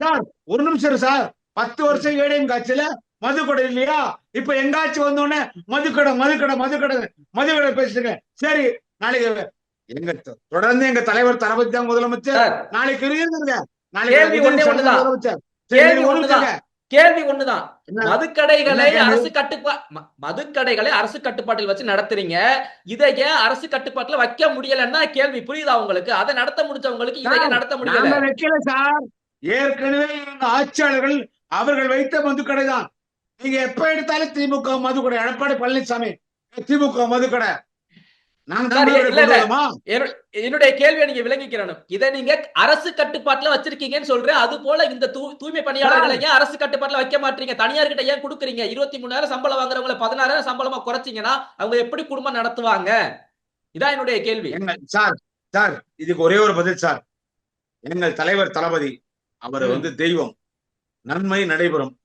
Sir ஒரு நிமிஷம் sir. 10 வருஷம் ஏடிஎம் ஆட்சியில மதுக்கடை இல்லையா? இப்ப எங்க ஆட்சி வந்தோடனே மதுக்கடை மதுக்கடை மதுக்கடை மதுக்கடை பேசிட்டுங்க. சரி, நாளைக்கு எங்க தொடர்ந்து எங்க தலைவர் தளபதி தான் முதலமைச்சர். சார், நாளைக்கு இருங்க, கேள்வி நாளைக்கு ஒண்ணே ஒண்ணுதான். முதலமைச்சர். கேள்வி ஒண்ணுதான். கேள்வி ஒண்ணுதான். மதுக்கடைகளை என்ன கேள்வி? மதுக்கடைகளை அரசு கட்டுப்பாட்டில் வச்சு நடத்துறீங்க. இதை ஏன் அரசு கட்டுப்பாட்டுல வைக்க முடியலன்னா கேள்வி புரியுதா உங்களுக்கு? அதை நடத்த முடிஞ்சவங்களுக்கு இதை ஏன் நடத்த முடியல? நாம வைக்கல சார். ஏற்கனவே இருந்த ஆட்சியாளர்கள் அவர்கள் வைத்த மதுக்கடை தான். நீங்க எப்ப எடுத்தாலும் திமுக மதுக்கடை. எடப்பாடி பழனிசாமி திமுக மதுக்கடை. நாங்க சார், தமிழர்களை இல்ல, கொண்டு இல்ல. வரோமா? என்னுடைய கேள்வியை நீங்க விளங்கிக்கிறணும். இதை நீங்க அரசு கட்டுப்பாட்டுல வச்சிருக்கீங்கன்னு சொல்றேன். அது போல இந்த தூய்மை பணியாளர்களை ஏன் அரசு கட்டுப்பாட்டுல வைக்க மாட்டீங்க? தனியார் கிட்ட ஏன் கொடுக்குறீங்க? 23,000 சம்பளம் வாங்குறவங்களை 16,000 சம்பளமா குறைச்சீங்கன்னா அவங்க எப்படி குடும்பம் நடத்துவாங்க? இதான் என்னுடைய கேள்வி. சார் சார் இதுக்கு ஒரே ஒரு பதில் சார். எங்கள் தலைவர் தளபதி அவர் தெய்வம். நன்மை நடைபெறும்.